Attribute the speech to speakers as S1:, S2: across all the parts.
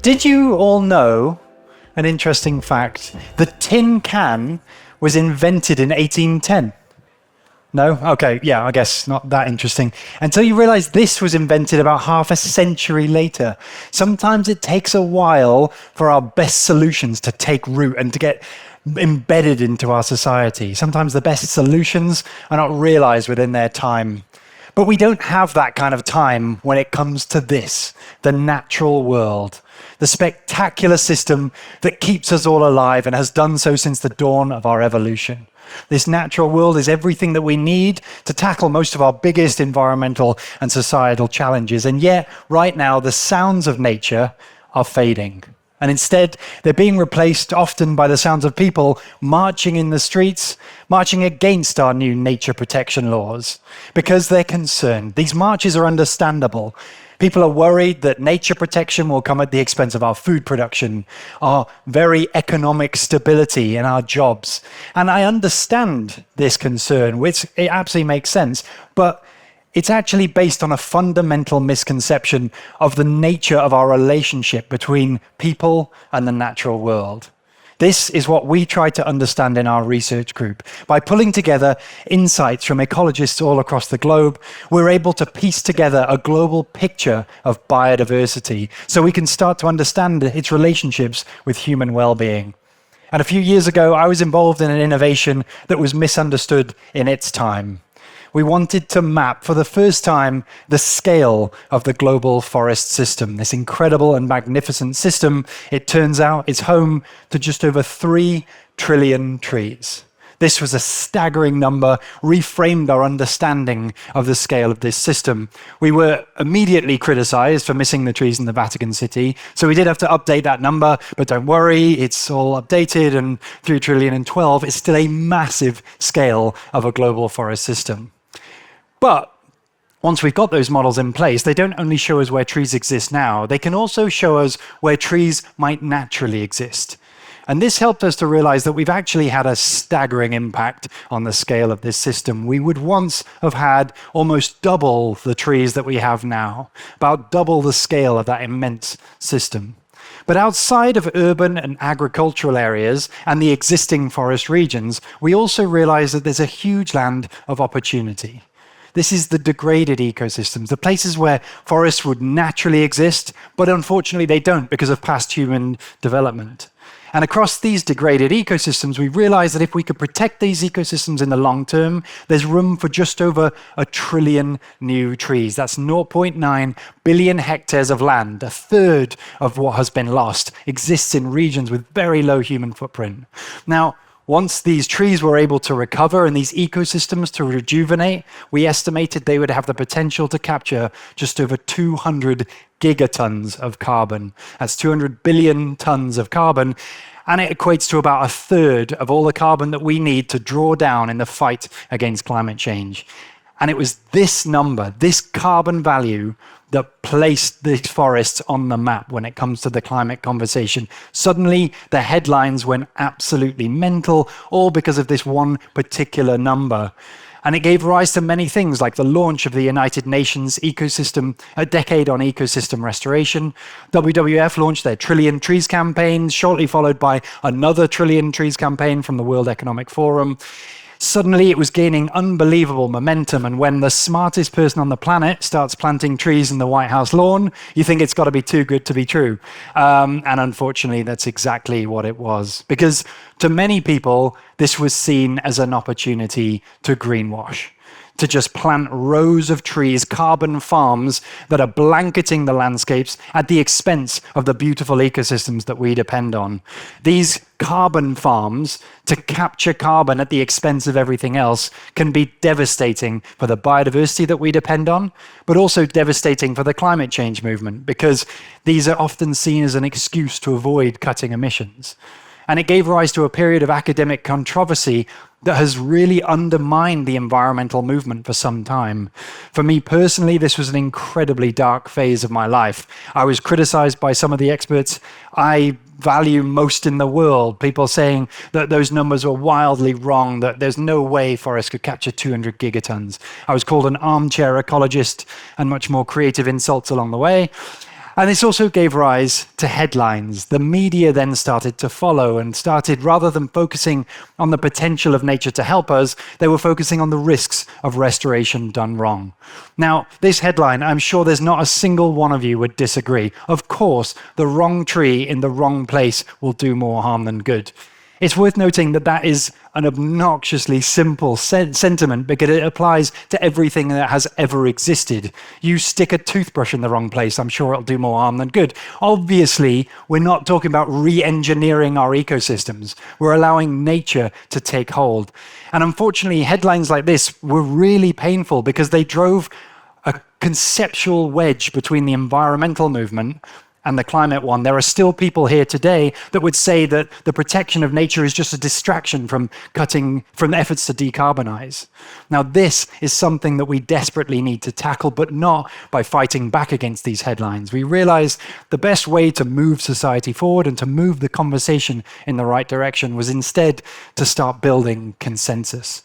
S1: Did you all know an interesting fact? The tin can was invented in 1810. No? Okay, yeah, I guess not that interesting. Until you realize this was invented about half a century later. Sometimes it takes a while for our best solutions to take root and to get embedded into our society. Sometimes the best solutions are not realized within their time. But we don't have that kind of time when it comes to this, the natural world, the spectacular system that keeps us all alive and has done so since the dawn of our evolution. This natural world is everything that we need to tackle most of our biggest environmental and societal challenges. And yet, right now, the sounds of nature are fading. And instead, they're being replaced often by the sounds of people marching in the streets, marching against our new nature protection laws, because they're concerned. These marches are understandable. People are worried that nature protection will come at the expense of our food production, our very economic stability in our jobs. And I understand this concern, which it absolutely makes sense, but it's actually based on a fundamental misconception of the nature of our relationship between people and the natural world. This is what we try to understand in our research group. By pulling together insights from ecologists all across the globe, we're able to piece together a global picture of biodiversity so we can start to understand its relationships with human well-being. And a few years ago, I was involved in an innovation that was misunderstood in its time. We wanted to map for the first time the scale of the global forest system. This incredible and magnificent system, it turns out, is home to just over 3 trillion trees. This was a staggering number, reframed our understanding of the scale of this system. We were immediately criticized for missing the trees in the Vatican City, so we did have to update that number, but don't worry, it's all updated, and 3 trillion and 12 is still a massive scale of a global forest system. But once we've got those models in place, they don't only show us where trees exist now, they can also show us where trees might naturally exist. And this helped us to realize that we've actually had a staggering impact on the scale of this system. We would once have had almost double the trees that we have now, about double the scale of that immense system. But outside of urban and agricultural areas and the existing forest regions, we also realize that there's a huge land of opportunity. This is the degraded ecosystems, the places where forests would naturally exist, but unfortunately they don't because of past human development. And across these degraded ecosystems, we realize that if we could protect these ecosystems in the long term, there's room for just over 1 trillion new trees. That's 0.9 billion hectares of land. A third of what has been lost exists in regions with very low human footprint. Now, once these trees were able to recover and these ecosystems to rejuvenate, we estimated they would have the potential to capture just over 200 gigatons of carbon. That's 200 billion tons of carbon, and it equates to about a third of all the carbon that we need to draw down in the fight against climate change. And it was this number, this carbon value, that placed these forests on the map when it comes to the climate conversation. Suddenly, the headlines went absolutely mental, all because of this one particular number. And it gave rise to many things, like the launch of the United Nations ecosystem, a decade on ecosystem restoration. WWF launched their Trillion Trees campaign, shortly followed by another Trillion Trees campaign from the World Economic Forum. Suddenly, it was gaining unbelievable momentum, and when the smartest person on the planet starts planting trees in the White House lawn, you think it's got to be too good to be true. And unfortunately, that's exactly what it was. Because to many people, this was seen as an opportunity to greenwash, to just plant rows of trees, carbon farms that are blanketing the landscapes at the expense of the beautiful ecosystems that we depend on. These carbon farms, to capture carbon at the expense of everything else, can be devastating for the biodiversity that we depend on, but also devastating for the climate change movement, because these are often seen as an excuse to avoid cutting emissions. And it gave rise to a period of academic controversy that has really undermined the environmental movement for some time. For me personally, this was an incredibly dark phase of my life. I was criticized by some of the experts I value most in the world, people saying that those numbers were wildly wrong, that there's no way forests could capture 200 gigatons. I was called an armchair ecologist and much more creative insults along the way. And this also gave rise to headlines. The media then started to follow and started, rather than focusing on the potential of nature to help us, they were focusing on the risks of restoration done wrong. Now, this headline, I'm sure there's not a single one of you would disagree. Of course, the wrong tree in the wrong place will do more harm than good. It's worth noting that that is an obnoxiously simple sentiment because it applies to everything that has ever existed. You stick a toothbrush in the wrong place, I'm sure it'll do more harm than good. Obviously, we're not talking about re-engineering our ecosystems. We're allowing nature to take hold. And unfortunately, headlines like this were really painful because they drove a conceptual wedge between the environmental movement and the climate one. There are still people here today that would say that the protection of nature is just a distraction from efforts to decarbonize. Now, this is something that we desperately need to tackle, but not by fighting back against these headlines. We realize the best way to move society forward and to move the conversation in the right direction was instead to start building consensus.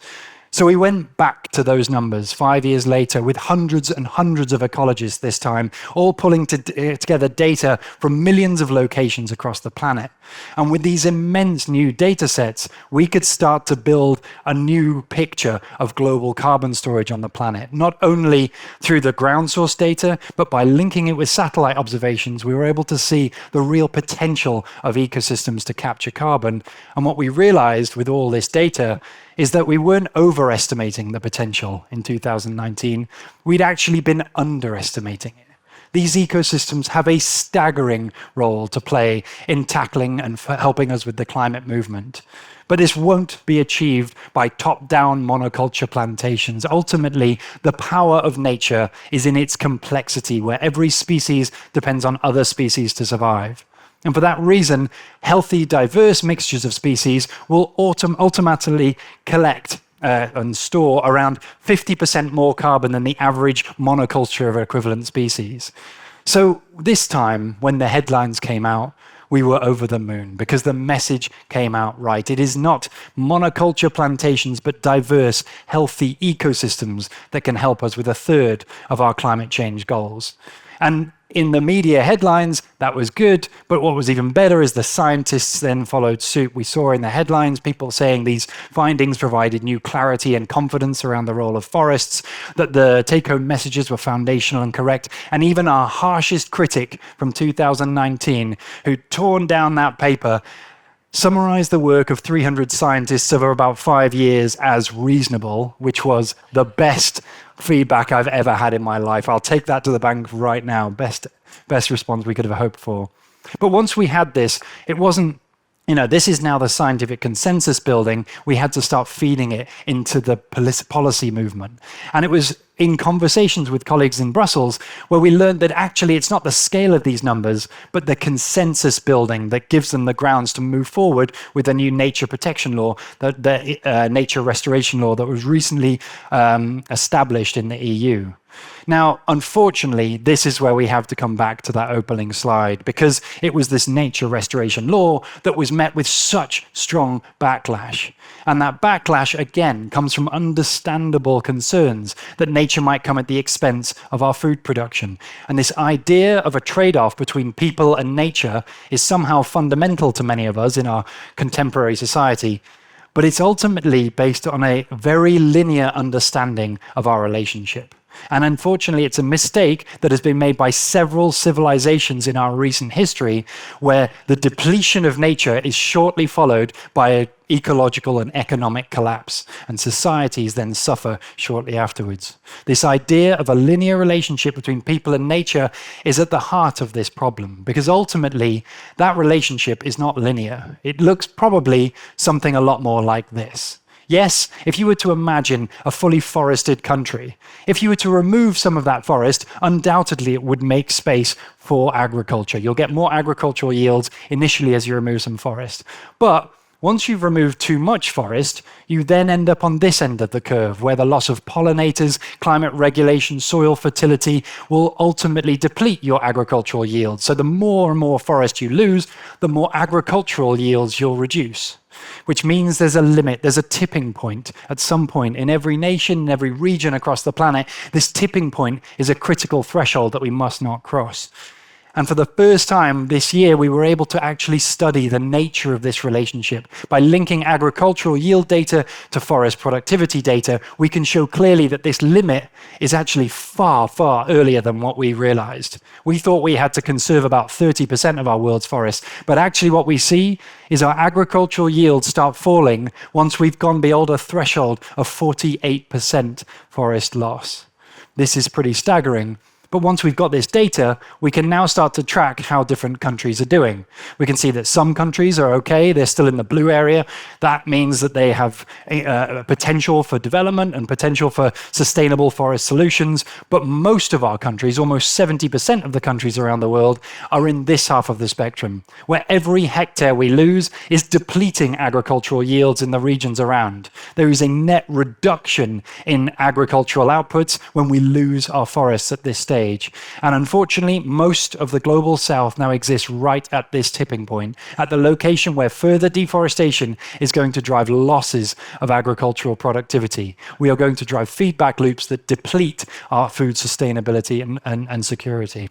S1: So we went back to those numbers 5 years later with hundreds and hundreds of ecologists this time, all pulling together data from millions of locations across the planet. And with these immense new data sets, we could start to build a new picture of global carbon storage on the planet, not only through the ground source data, but by linking it with satellite observations, we were able to see the real potential of ecosystems to capture carbon. And what we realized with all this data is that we weren't overestimating the potential in 2019. We'd actually been underestimating it. These ecosystems have a staggering role to play in tackling and helping us with the climate movement. But this won't be achieved by top-down monoculture plantations. Ultimately, the power of nature is in its complexity, where every species depends on other species to survive. And for that reason, healthy, diverse mixtures of species will ultimately collect and store around 50% more carbon than the average monoculture of equivalent species. So this time, when the headlines came out, we were over the moon because the message came out right. It is not monoculture plantations, but diverse, healthy ecosystems that can help us with a third of our climate change goals. And in the media headlines, that was good, but what was even better is the scientists then followed suit. We saw in the headlines people saying these findings provided new clarity and confidence around the role of forests, that the take-home messages were foundational and correct, and even our harshest critic from 2019, who'd torn down that paper, summarized the work of 300 scientists over about 5 years as reasonable, which was the best feedback I've ever had in my life. I'll take that to the bank right now. Best response we could have hoped for. But once we had this, it wasn't, this is now the scientific consensus building. We had to start feeding it into the policy movement. And it was in conversations with colleagues in Brussels where we learned that actually it's not the scale of these numbers, but the consensus building that gives them the grounds to move forward with a new nature protection law, the nature restoration law that was recently established in the EU. Now, unfortunately, this is where we have to come back to that opening slide, because it was this nature restoration law that was met with such strong backlash. And that backlash, again, comes from understandable concerns that nature might come at the expense of our food production. And this idea of a trade-off between people and nature is somehow fundamental to many of us in our contemporary society. But it's ultimately based on a very linear understanding of our relationship. And unfortunately, it's a mistake that has been made by several civilizations in our recent history, where the depletion of nature is shortly followed by an ecological and economic collapse, and societies then suffer shortly afterwards. This idea of a linear relationship between people and nature is at the heart of this problem, because ultimately, that relationship is not linear. It looks probably something a lot more like this. Yes, if you were to imagine a fully forested country, if you were to remove some of that forest, undoubtedly it would make space for agriculture. You'll get more agricultural yields initially as you remove some forest. But once you've removed too much forest, you then end up on this end of the curve, where the loss of pollinators, climate regulation, soil fertility will ultimately deplete your agricultural yields. So the more and more forest you lose, the more agricultural yields you'll reduce. Which means there's a limit, there's a tipping point at some point in every nation, in every region across the planet. This tipping point is a critical threshold that we must not cross. And for the first time this year, we were able to actually study the nature of this relationship. By linking agricultural yield data to forest productivity data, we can show clearly that this limit is actually far, far earlier than what we realized. We thought we had to conserve about 30% of our world's forests, but actually what we see is our agricultural yields start falling once we've gone beyond a threshold of 48% forest loss. This is pretty staggering. But once we've got this data, we can now start to track how different countries are doing. We can see that some countries are okay, they're still in the blue area. That means that they have potential for development and potential for sustainable forest solutions. But most of our countries, almost 70% of the countries around the world, are in this half of the spectrum, where every hectare we lose is depleting agricultural yields in the regions around. There is a net reduction in agricultural outputs when we lose our forests at this stage. And unfortunately, most of the global south now exists right at this tipping point, at the location where further deforestation is going to drive losses of agricultural productivity. We are going to drive feedback loops that deplete our food sustainability and security.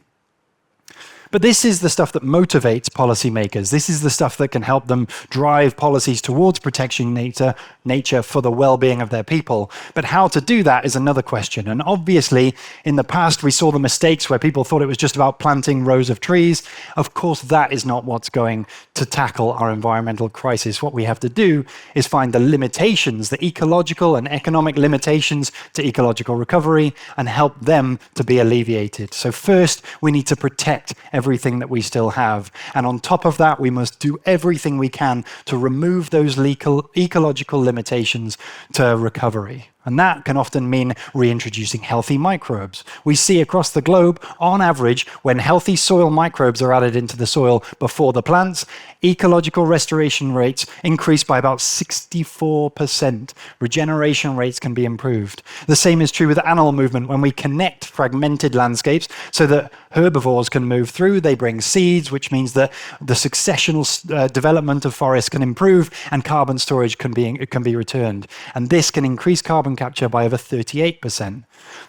S1: But this is the stuff that motivates policymakers. This is the stuff that can help them drive policies towards protecting nature for the well-being of their people. But how to do that is another question. And obviously, in the past, we saw the mistakes where people thought it was just about planting rows of trees. Of course, that is not what's going to tackle our environmental crisis. What we have to do is find the limitations, the ecological and economic limitations to ecological recovery, and help them to be alleviated. So first, we need to protect everything that we still have. And on top of that, we must do everything we can to remove those ecological limitations to recovery. And that can often mean reintroducing healthy microbes. We see across the globe, on average, when healthy soil microbes are added into the soil before the plants, ecological restoration rates increase by about 64%. Regeneration rates can be improved. The same is true with animal movement. When we connect fragmented landscapes so that herbivores can move through, they bring seeds, which means that the successional development of forests can improve and carbon storage can be returned. And this can increase carbon capture by over 38%.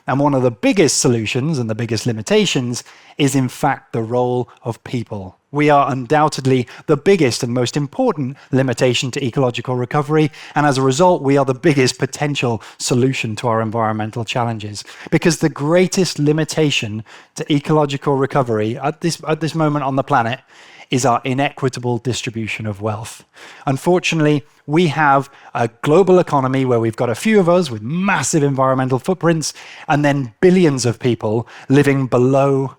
S1: And one of the biggest solutions and the biggest limitations is, in fact, the role of people. We are undoubtedly the biggest and most important limitation to ecological recovery, and as a result, we are the biggest potential solution to our environmental challenges. Because the greatest limitation to ecological recovery at this moment on the planet is our inequitable distribution of wealth. Unfortunately, we have a global economy where we've got a few of us with massive environmental footprints and then billions of people living below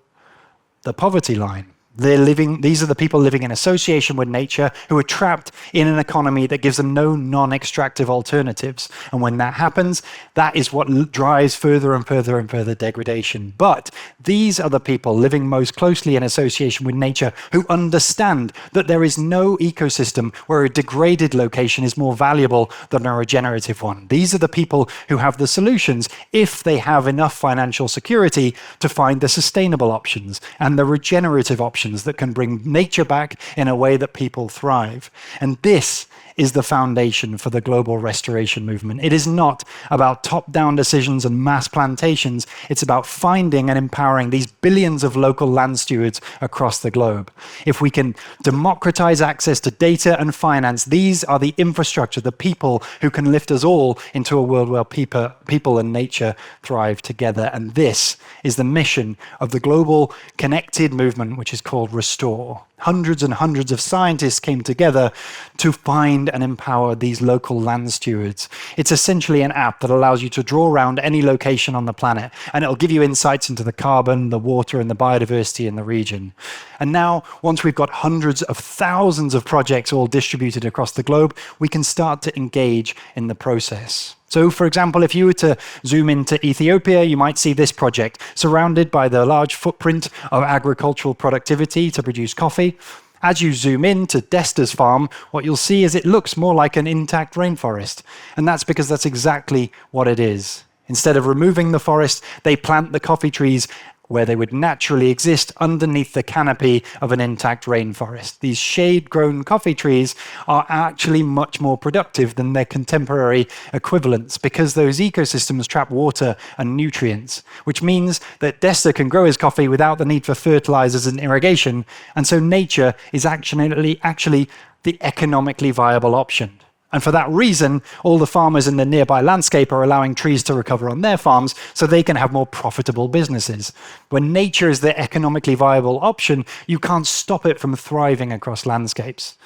S1: the poverty line. These are the people living in association with nature who are trapped in an economy that gives them no non-extractive alternatives. And when that happens, that is what drives further and further and further degradation. But these are the people living most closely in association with nature who understand that there is no ecosystem where a degraded location is more valuable than a regenerative one. These are the people who have the solutions if they have enough financial security to find the sustainable options and the regenerative options that can bring nature back in a way that people thrive. And this is the foundation for the global restoration movement. It is not about top-down decisions and mass plantations. It's about finding and empowering these billions of local land stewards across the globe. If we can democratize access to data and finance, these are the infrastructure, the people who can lift us all into a world where people and nature thrive together. And this is the mission of the global connected movement, which is called Restore. Hundreds and hundreds of scientists came together to find and empower these local land stewards. It's essentially an app that allows you to draw around any location on the planet, and it'll give you insights into the carbon, the water, and the biodiversity in the region. And now, once we've got hundreds of thousands of projects all distributed across the globe, we can start to engage in the process. So, for example, if you were to zoom into Ethiopia, you might see this project surrounded by the large footprint of agricultural productivity to produce coffee. As you zoom in to Desta's farm, what you'll see is it looks more like an intact rainforest. And that's because that's exactly what it is. Instead of removing the forest, they plant the coffee trees where they would naturally exist underneath the canopy of an intact rainforest. These shade-grown coffee trees are actually much more productive than their contemporary equivalents because those ecosystems trap water and nutrients, which means that Desta can grow his coffee without the need for fertilizers and irrigation, and so nature is actually the economically viable option. And for that reason, all the farmers in the nearby landscape are allowing trees to recover on their farms so they can have more profitable businesses. When nature is the economically viable option, you can't stop it from thriving across landscapes.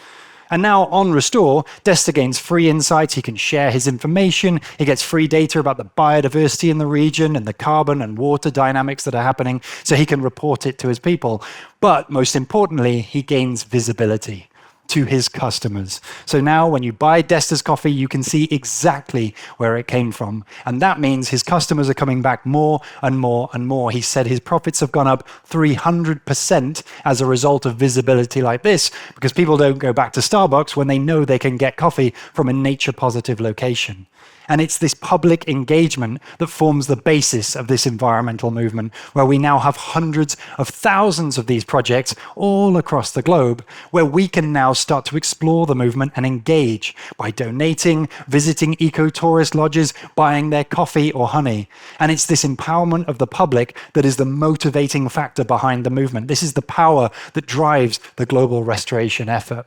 S1: And now on Restore, Desta gains free insights, he can share his information, he gets free data about the biodiversity in the region and the carbon and water dynamics that are happening, so he can report it to his people. But most importantly, he gains visibility to his customers. So now when you buy Desta's coffee, you can see exactly where it came from. And that means his customers are coming back more and more and more. He said his profits have gone up 300% as a result of visibility like this, because people don't go back to Starbucks when they know they can get coffee from a nature-positive location. And it's this public engagement that forms the basis of this environmental movement, where we now have hundreds of thousands of these projects all across the globe, where we can now start to explore the movement and engage by donating, visiting eco-tourist lodges, buying their coffee or honey. And it's this empowerment of the public that is the motivating factor behind the movement. This is the power that drives the global restoration effort.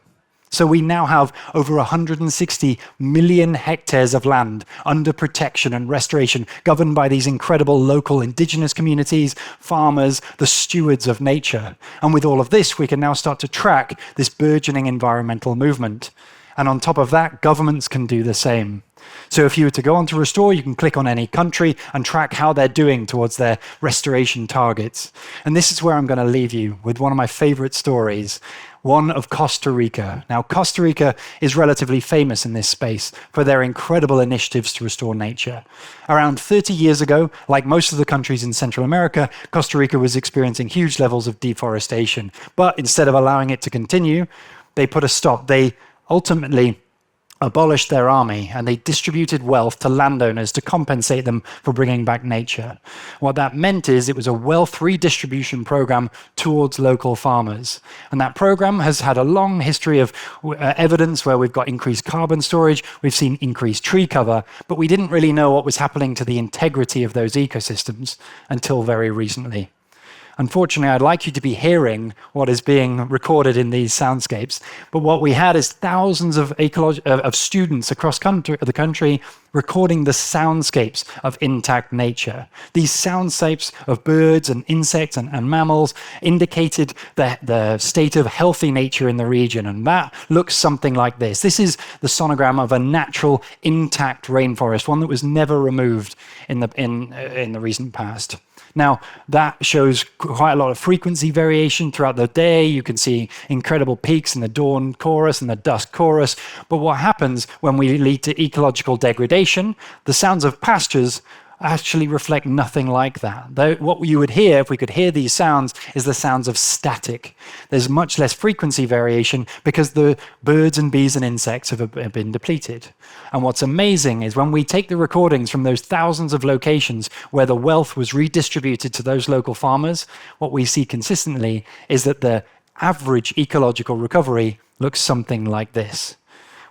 S1: So we now have over 160 million hectares of land under protection and restoration, governed by these incredible local indigenous communities, farmers, the stewards of nature. And with all of this, we can now start to track this burgeoning environmental movement. And on top of that, governments can do the same. So if you were to go on to Restore, you can click on any country and track how they're doing towards their restoration targets. And this is where I'm going to leave you with one of my favorite stories, one of Costa Rica. Now, Costa Rica is relatively famous in this space for their incredible initiatives to restore nature. Around 30 years ago, like most of the countries in Central America, Costa Rica was experiencing huge levels of deforestation. But instead of allowing it to continue, they put a stop. They ultimately abolished their army and they distributed wealth to landowners to compensate them for bringing back nature. What that meant is it was a wealth redistribution program towards local farmers. And that program has had a long history of evidence where we've got increased carbon storage, we've seen increased tree cover, but we didn't really know what was happening to the integrity of those ecosystems until very recently. Unfortunately, I'd like you to be hearing what is being recorded in these soundscapes, but what we had is thousands of students across the country recording the soundscapes of intact nature. These soundscapes of birds and insects and mammals indicated the state of healthy nature in the region, and that looks something like this. This is the sonogram of a natural, intact rainforest, one that was never removed in the recent past. Now, that shows quite a lot of frequency variation throughout the day. You can see incredible peaks in the dawn chorus and the dusk chorus. But what happens when we lead to ecological degradation, the sounds of pastures actually reflect nothing like that. What you would hear, if we could hear these sounds, is the sounds of static. There's much less frequency variation because the birds and bees and insects have been depleted. And what's amazing is when we take the recordings from those thousands of locations where the wealth was redistributed to those local farmers, what we see consistently is that the average ecological recovery looks something like this.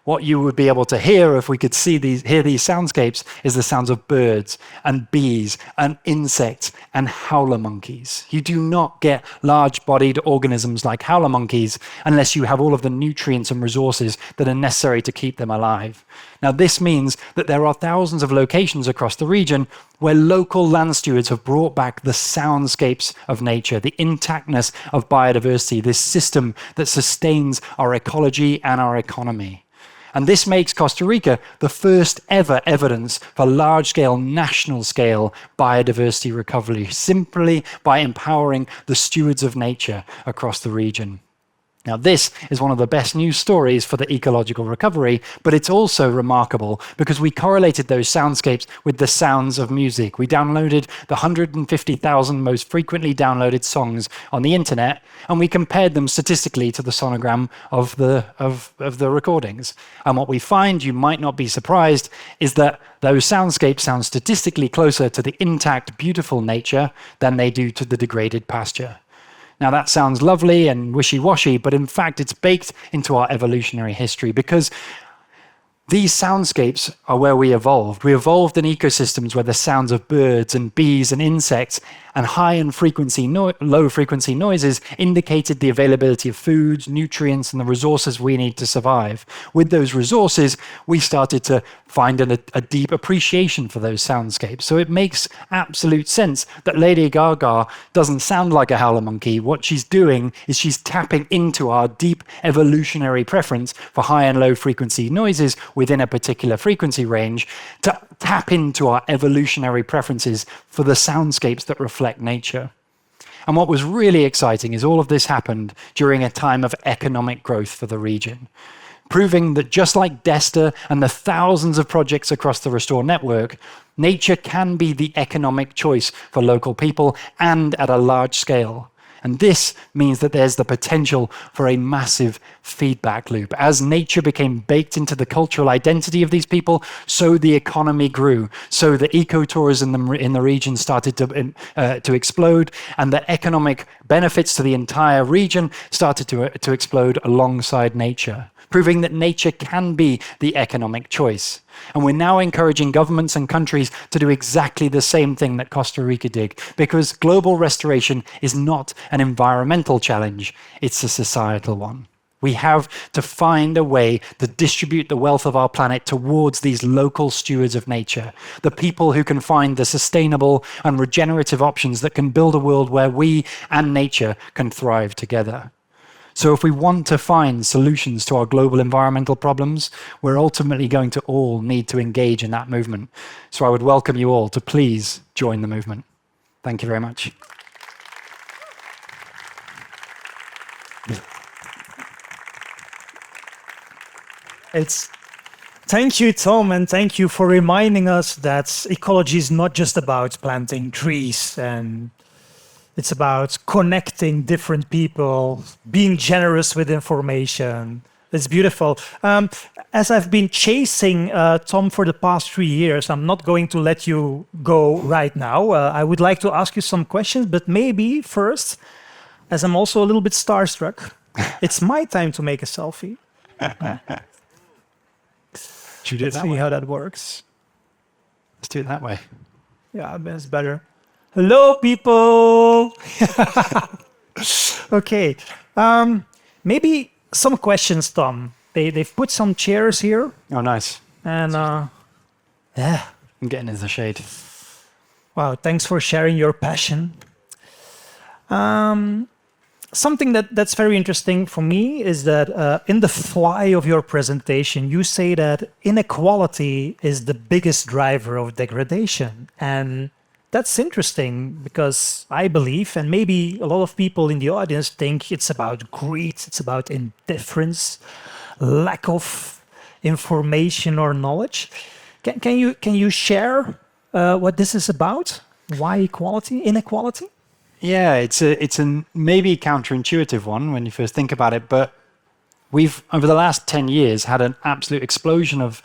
S1: What you would be able to hear if we could hear these soundscapes is the sounds of birds and bees and insects and howler monkeys. You do not get large-bodied organisms like howler monkeys unless you have all of the nutrients and resources that are necessary to keep them alive. Now, this means that there are thousands of locations across the region where local land stewards have brought back the soundscapes of nature, the intactness of biodiversity, this system that sustains our ecology and our economy. And this makes Costa Rica the first ever evidence for large-scale, national-scale biodiversity recovery, simply by empowering the stewards of nature across the region. Now, this is one of the best news stories for the ecological recovery, but it's also remarkable because we correlated those soundscapes with the sounds of music. We downloaded the 150,000 most frequently downloaded songs on the internet, and we compared them statistically to the sonogram of the recordings. And what we find, you might not be surprised, is that those soundscapes sound statistically closer to the intact, beautiful nature than they do to the degraded pasture. Now, that sounds lovely and wishy-washy, but in fact, it's baked into our evolutionary history because these soundscapes are where we evolved. We evolved in ecosystems where the sounds of birds and bees and insects and high and low frequency noises indicated the availability of foods, nutrients, and the resources we need to survive. With those resources, we started to find a deep appreciation for those soundscapes. So it makes absolute sense that Lady Gaga doesn't sound like a howler monkey. What she's doing is she's tapping into our deep evolutionary preference for high and low frequency noises within a particular frequency range to tap into our evolutionary preferences for the soundscapes that reflect nature. And what was really exciting is all of this happened during a time of economic growth for the region, proving that just like DESTA and the thousands of projects across the Restore network, nature can be the economic choice for local people and at a large scale. And this means that there's the potential for a massive feedback loop. As nature became baked into the cultural identity of these people, so the economy grew. So the ecotourism in the region started to explode, and the economic benefits to the entire region started to explode alongside nature, proving that nature can be the economic choice. And we're now encouraging governments and countries to do exactly the same thing that Costa Rica did, because global restoration is not an environmental challenge, it's a societal one. We have to find a way to distribute the wealth of our planet towards these local stewards of nature, the people who can find the sustainable and regenerative options that can build a world where we and nature can thrive together. So if we want to find solutions to our global environmental problems, we're ultimately going to all need to engage in that movement. So I would welcome you all to please join the movement. Thank you very much.
S2: Thank you, Tom, and thank you for reminding us that ecology is not just about planting trees, and it's about connecting different people, being generous with information. It's beautiful. As I've been chasing Tom for the past 3 years, I'm not going to let you go right now. I would like to ask you some questions, but maybe first, as I'm also a little bit starstruck, it's my time to make a selfie.
S1: Should we do it
S2: Let's
S1: that
S2: see
S1: way?
S2: how that works.
S1: Let's do it that way.
S2: Yeah, that's better. Hello, people. Okay. Maybe some questions, Tom. They've put some chairs here,
S1: Oh, nice.
S2: and yeah.
S1: I'm getting into the shade.
S2: Wow, thanks for sharing your passion. Something that's very interesting for me is that in the fly of your presentation, you say that inequality is the biggest driver of degradation. And that's interesting because I believe, and maybe a lot of people in the audience think it's about greed, it's about indifference, lack of information or knowledge. Can you share what this is about? Why inequality?
S1: Yeah, it's a maybe counterintuitive one when you first think about it, but we've, over the last 10 years, had an absolute explosion of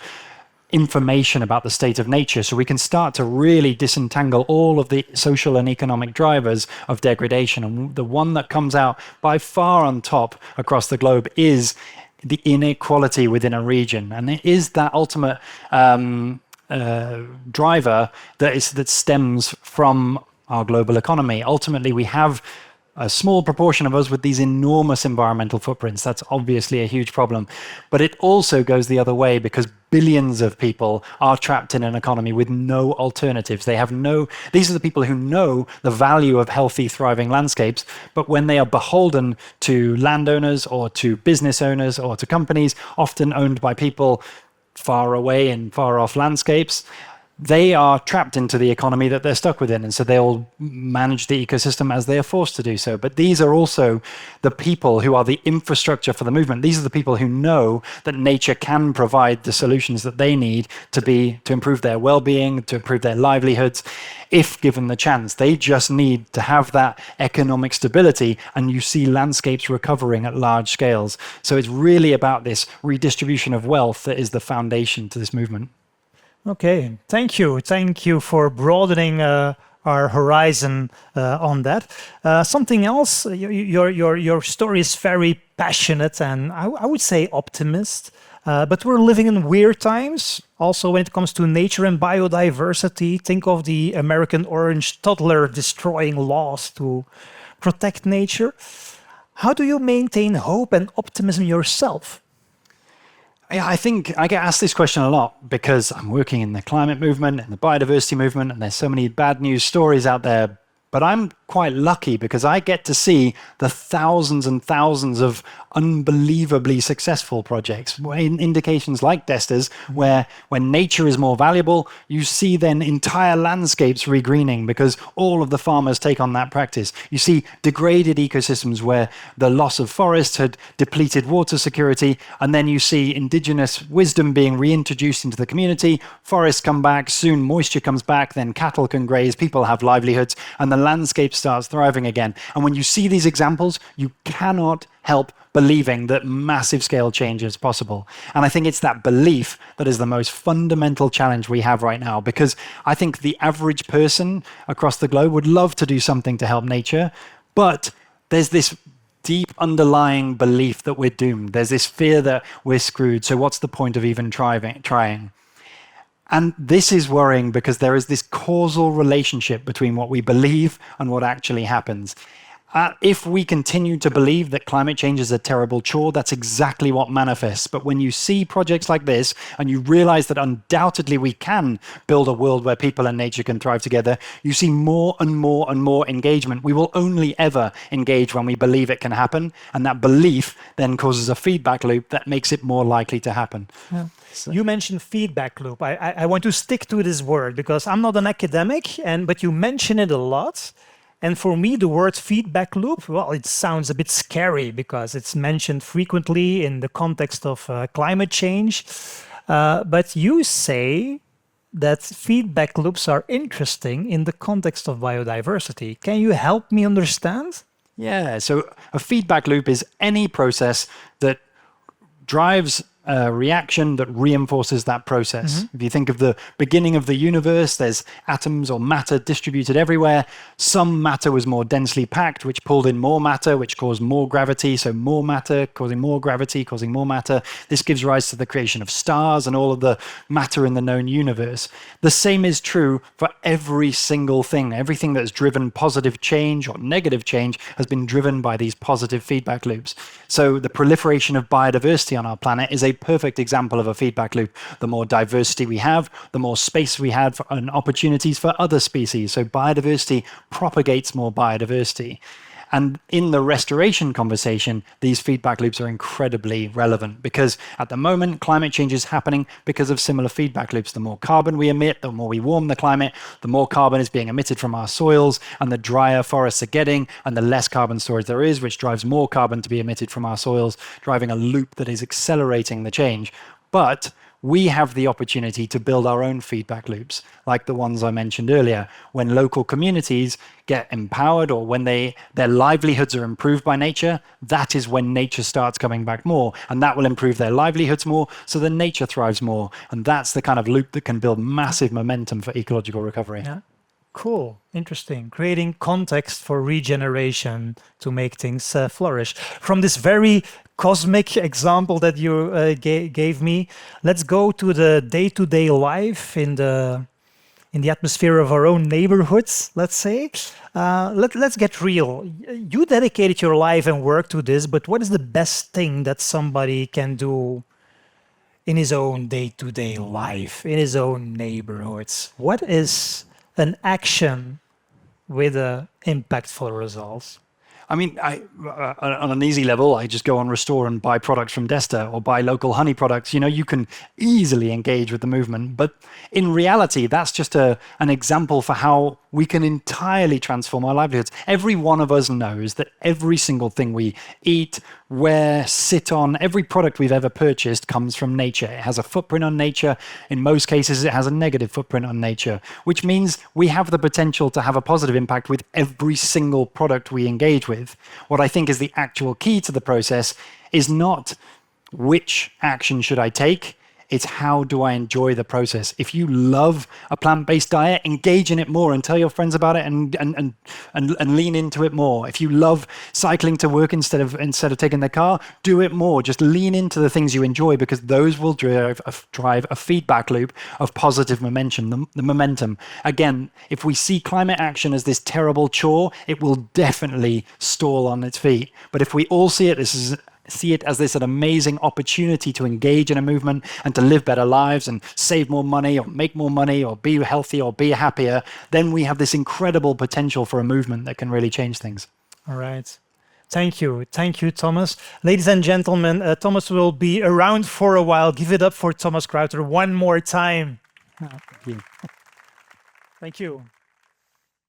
S1: information about the state of nature, so we can start to really disentangle all of the social and economic drivers of degradation. And the one that comes out by far on top across the globe is the inequality within a region. And it is that ultimate driver that stems from our global economy. Ultimately, we have a small proportion of us with these enormous environmental footprints. That's obviously a huge problem. But it also goes the other way because billions of people are trapped in an economy with no alternatives. These are the people who know the value of healthy, thriving landscapes, but when they are beholden to landowners or to business owners or to companies, often owned by people far away in far off landscapes, they are trapped into the economy that they're stuck within. And so they'll manage the ecosystem as they are forced to do so. But these are also the people who are the infrastructure for the movement. These are the people who know that nature can provide the solutions that they need to improve their well-being, to improve their livelihoods, if given the chance. They just need to have that economic stability, and you see landscapes recovering at large scales. So it's really about this redistribution of wealth that is the foundation to this movement.
S2: Okay, thank you. Thank you for broadening our horizon on that. Something else, your story is very passionate and I would say optimist. But we're living in weird times. Also, when it comes to nature and biodiversity, think of the American orange toddler destroying laws to protect nature. How do you maintain hope and optimism yourself?
S1: Yeah, I think I get asked this question a lot because I'm working in the climate movement and the biodiversity movement, and there's so many bad news stories out there. But I'm quite lucky because I get to see the thousands and thousands of unbelievably successful projects, indications like Destas, where when nature is more valuable, you see then entire landscapes regreening because all of the farmers take on that practice. You see degraded ecosystems where the loss of forest had depleted water security, and then you see indigenous wisdom being reintroduced into the community, forests come back, soon moisture comes back, then cattle can graze, people have livelihoods, and the landscape starts thriving again. And when you see these examples, you cannot help believing that massive scale change is possible. And I think it's that belief that is the most fundamental challenge we have right now, because I think the average person across the globe would love to do something to help nature, but there's this deep underlying belief that we're doomed. There's this fear that we're screwed. So what's the point of even trying? And this is worrying because there is this causal relationship between what we believe and what actually happens. If we continue to believe that climate change is a terrible chore, that's exactly what manifests. But when you see projects like this and you realize that undoubtedly we can build a world where people and nature can thrive together, you see more and more and more engagement. We will only ever engage when we believe it can happen. And that belief then causes a feedback loop that makes it more likely to happen.
S2: Yeah. So. You mentioned feedback loop. I want to stick to this word because I'm not an academic, but you mention it a lot. And for me, the word feedback loop, well, it sounds a bit scary because it's mentioned frequently in the context of climate change. But you say that feedback loops are interesting in the context of biodiversity. Can you help me understand?
S1: Yeah, so a feedback loop is any process that drives a reaction that reinforces that process. Mm-hmm. If you think of the beginning of the universe, there's atoms or matter distributed everywhere. Some matter was more densely packed, which pulled in more matter, which caused more gravity. So more matter causing more gravity, causing more matter. This gives rise to the creation of stars and all of the matter in the known universe. The same is true for every single thing. Everything that's driven positive change or negative change has been driven by these positive feedback loops. So the proliferation of biodiversity on our planet is a perfect example of a feedback loop. The more diversity we have, the more space we have and opportunities for other species. So biodiversity propagates more biodiversity. And in the restoration conversation, these feedback loops are incredibly relevant because at the moment, climate change is happening because of similar feedback loops. The more carbon we emit, the more we warm the climate, the more carbon is being emitted from our soils, and the drier forests are getting, and the less carbon storage there is, which drives more carbon to be emitted from our soils, driving a loop that is accelerating the change. But we have the opportunity to build our own feedback loops, like the ones I mentioned earlier. When local communities get empowered or when their livelihoods are improved by nature, that is when nature starts coming back more. And that will improve their livelihoods more, so then nature thrives more. And that's the kind of loop that can build massive momentum for ecological recovery.
S2: Yeah. Cool. Interesting. Creating context for regeneration to make things flourish. From this very cosmic example that you gave me, let's go to the day-to-day life in the atmosphere of our own neighborhoods, let's say. Let's get real. You dedicated your life and work to this, but what is the best thing that somebody can do in his own day-to-day life, in his own neighborhoods? What is an action with impactful results?
S1: I mean, on an easy level, I just go on Restore and buy products from Desta or buy local honey products. You can easily engage with the movement. But in reality, that's just an example for how we can entirely transform our livelihoods. Every one of us knows that every single thing we eat, wear, sit on, every product we've ever purchased comes from nature. It has a footprint on nature. In most cases, it has a negative footprint on nature, which means we have the potential to have a positive impact with every single product we engage with. What I think is the actual key to the process is not which action should I take, it's how do I enjoy the process. If you love a plant-based diet, engage in it more and tell your friends about it and lean into it more. If you love cycling to work instead of taking the car, do it more. Just lean into the things you enjoy, because those will drive a feedback loop of positive momentum. The momentum. Again, if we see climate action as this terrible chore, it will definitely stall on its feet. But if we all see it as this an amazing opportunity to engage in a movement and to live better lives and save more money or make more money or be healthy or be happier, then we have this incredible potential for a movement that can really change things.
S2: All right. Thank you. Thank you, Thomas. Ladies and gentlemen, Thomas will be around for a while. Give it up for Thomas Crowther one more time.
S1: Thank you.
S2: Thank you.